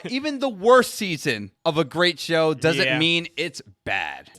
Even the worst season of a great show doesn't mean it's bad.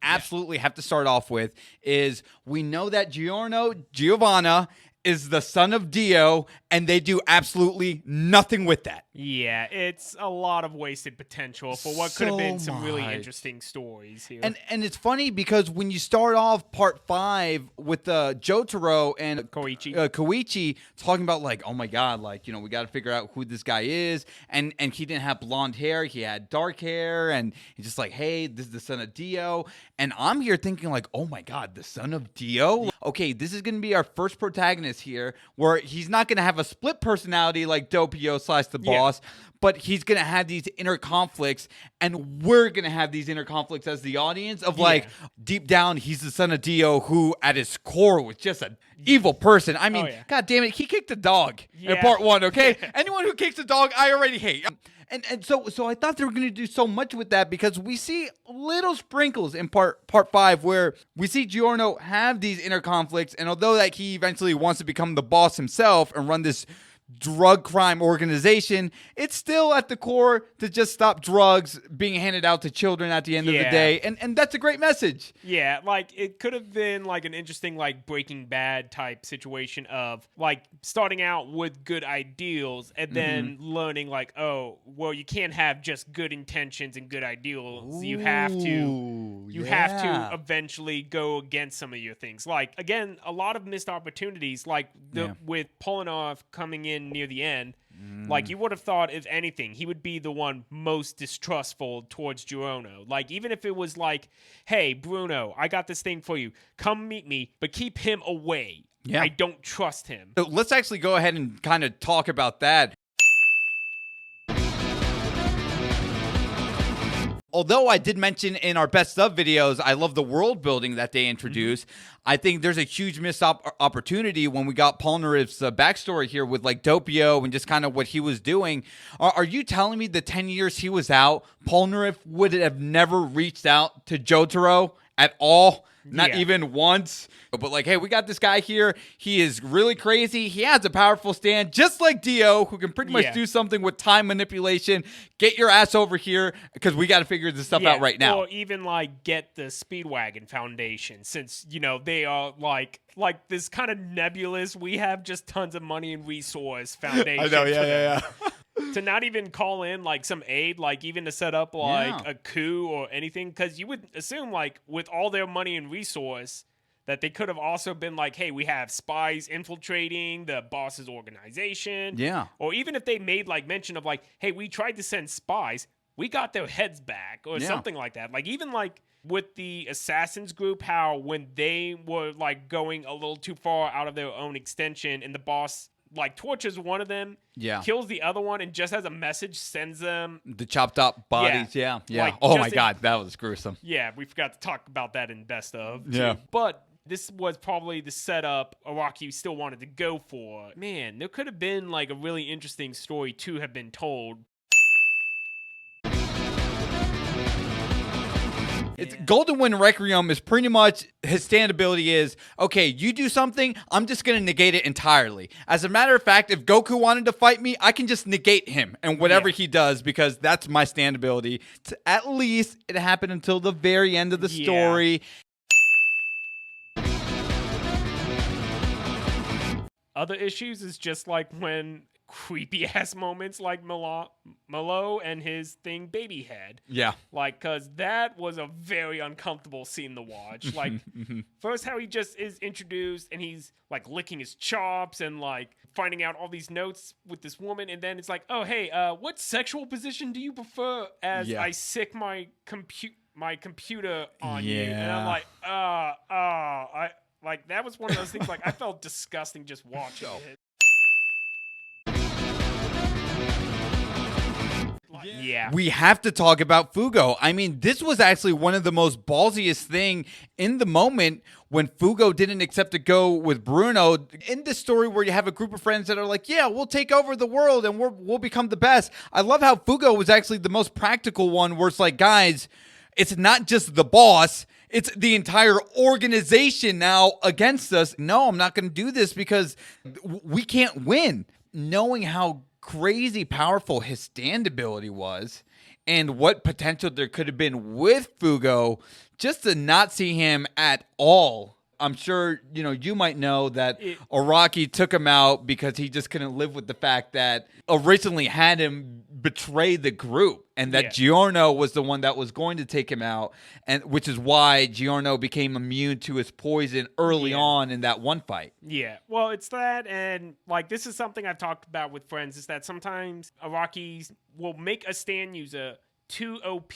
Absolutely have to start off with is we know that Giovanna is the son of Dio, and they do absolutely nothing with that. Yeah, it's a lot of wasted potential for what could have been some really interesting stories here. And it's funny because when you start off part 5 with Jotaro and Koichi talking about like, oh my god, like, you know, we got to figure out who this guy is, and he didn't have blonde hair, he had dark hair, and he's just like, hey, this is the son of Dio, and I'm here thinking like, oh my god, the son of Dio? Okay, this is gonna be our first protagonist here, where he's not gonna have a split personality like Doppio / the boss, but he's gonna have these inner conflicts, and we're gonna have these inner conflicts as the audience of like, deep down, he's the son of Dio, who at his core was just an evil person. I mean, god damn it, he kicked a dog in part 1. Okay, anyone who kicks a dog, I already hate. And so I thought they were going to do so much with that, because we see little sprinkles in part 5 where we see Giorno have these inner conflicts, and although that he eventually wants to become the boss himself and run this drug crime organization, it's still at the core to just stop drugs being handed out to children at the end of the day, and that's a great message. Yeah, like it could have been like an interesting like Breaking Bad type situation of like starting out with good ideals and then learning like, oh, well, you can't have just good intentions and good ideals. You have to eventually go against some of your things. Like, again, a lot of missed opportunities, like with Polnareff coming in near the end. Like, you would have thought, if anything, he would be the one most distrustful towards Giorno. Like, even if it was like, hey, Bruno, I got this thing for you. Come meet me, but keep him away. Yeah. I don't trust him. So let's actually go ahead and kind of talk about that. Although I did mention in our best of videos, I love the world building that they introduced. I think there's a huge missed opportunity when we got Polnareff's backstory here with like Doppio and just kind of what he was doing. Are you telling me the 10 years he was out, Polnareff would have never reached out to Jotaro at all? Not even once. But like, hey, we got this guy here. He is really crazy. He has a powerful stand, just like Dio, who can pretty much do something with time manipulation. Get your ass over here, because we got to figure this stuff out right now. Or even like get the Speedwagon Foundation, since, you know, they are like this kind of nebulous, we have just tons of money and resource foundation. I know, yeah. To not even call in like some aid, like even to set up like a coup or anything, because you would assume like with all their money and resource that they could have also been like, hey, we have spies infiltrating the boss's organization. Yeah. Or even if they made like mention of like, hey, we tried to send spies, we got their heads back, or something like that. Like even like with the assassins group, how when they were like going a little too far out of their own extension and the boss like tortures one of them, kills the other one, and just as a message sends them the chopped up bodies. Yeah. Like, oh my god, that was gruesome. Yeah, we forgot to talk about that in best of too. But this was probably the setup Araki still wanted to go for. Man, there could have been like a really interesting story to have been told. Golden Wind Requiem is pretty much, his standability is, okay, you do something, I'm just going to negate it entirely. As a matter of fact, if Goku wanted to fight me, I can just negate him and whatever he does, because that's my standability. At least it happened until the very end of the story. Other issues is just like when creepy ass moments like Malo and his thing baby head. Yeah. Like, cause that was a very uncomfortable scene to watch. Like, first how he just is introduced and he's like licking his chops and like finding out all these notes with this woman, and then it's like, oh hey, what sexual position do you prefer as I sick my computer on you? And I'm like, I like, that was one of those things, like, I felt disgusting just watching it. We have to talk about Fugo. I mean, this was actually one of the most ballsiest thing in the moment when Fugo didn't accept to go with Bruno. In this story where you have a group of friends that are like, yeah, we'll take over the world and we'll become the best. I love how Fugo was actually the most practical one, where it's like, guys, it's not just the boss. It's the entire organization now against us. No, I'm not going to do this because we can't win. Knowing how crazy powerful his standability was and what potential there could have been with Fugo, just to not see him at all. I'm sure, you might know that Araki took him out because he just couldn't live with the fact that originally had him betray the group and that Gionro was the one that was going to take him out, and which is why Gionro became immune to his poison early on in that one fight. Yeah, well, it's that, and like this is something I've talked about with friends, is that sometimes Araki will make a stand user too OP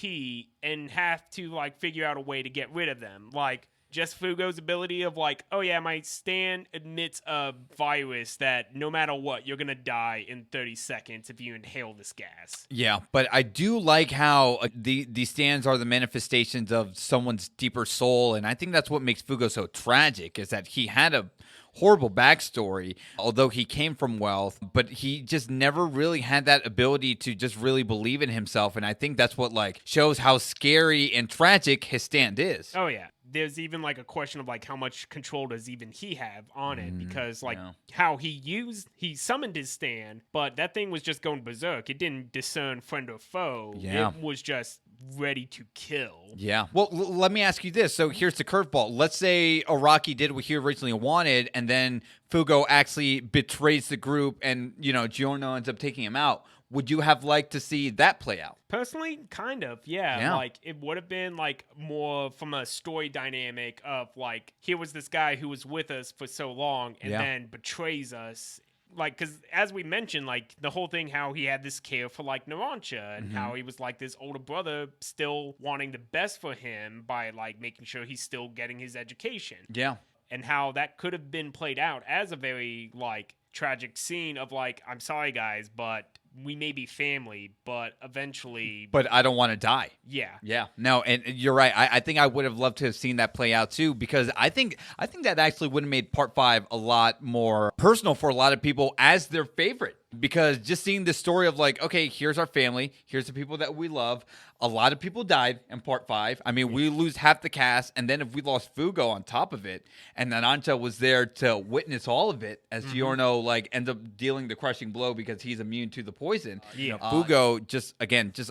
and have to like figure out a way to get rid of them. Like, just Fugo's ability of like, oh yeah, my stand admits a virus that no matter what, you're going to die in 30 seconds if you inhale this gas. Yeah, but I do like how these stands are the manifestations of someone's deeper soul, and I think that's what makes Fugo so tragic, is that he had a horrible backstory, although he came from wealth, but he just never really had that ability to just really believe in himself, and I think that's what like shows how scary and tragic his stand is. Oh yeah. There's even like a question of like how much control does even he have on it, because like how he summoned his stand, but that thing was just going berserk. It didn't discern friend or foe. Yeah. It was just ready to kill. Yeah. Well, let me ask you this. So here's the curveball. Let's say Araki did what he originally wanted, and then Fugo actually betrays the group, and Gionro ends up taking him out. Would you have liked to see that play out? Personally, kind of, yeah. Like, it would have been, like, more from a story dynamic of, like, here was this guy who was with us for so long and then betrays us. Like, because as we mentioned, like, the whole thing, how he had this care for, like, Narancia, and how he was, like, this older brother still wanting the best for him by, like, making sure he's still getting his education. Yeah. And how that could have been played out as a very, like, tragic scene of, like, I'm sorry, guys, but we may be family, but eventually... But I don't want to die. Yeah. Yeah. No, and you're right. I think I would have loved to have seen that play out too, because I think that actually would have made Part 5 a lot more personal for a lot of people as their favorite. Because just seeing the story of like, okay, here's our family, here's the people that we love. A lot of people died in Part 5. I mean, we lose half the cast, and then if we lost Fugo on top of it, and Narancia was there to witness all of it, as Gionro like ends up dealing the crushing blow because he's immune to the poison. Fugo just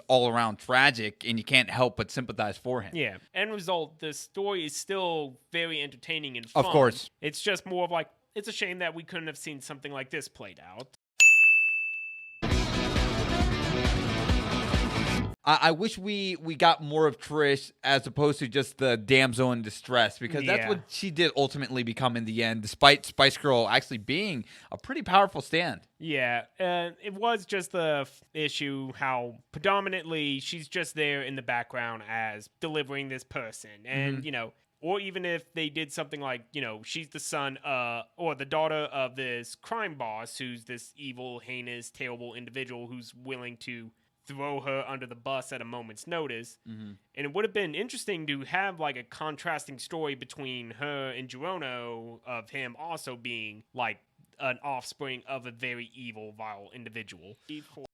all around tragic, and you can't help but sympathize for him. Yeah. End result, the story is still very entertaining and fun. Of course. It's just more of like, it's a shame that we couldn't have seen something like this played out. I wish we got more of Trish as opposed to just the damsel in distress, because that's what she did ultimately become in the end, despite Spice Girl actually being a pretty powerful stand. Yeah, it was just the issue how predominantly she's just there in the background as delivering this person. And, or even if they did something like, she's the son or the daughter of this crime boss who's this evil, heinous, terrible individual who's willing to throw her under the bus at a moment's notice. And it would have been interesting to have like a contrasting story between her and Gionro, of him also being like an offspring of a very evil, vile individual.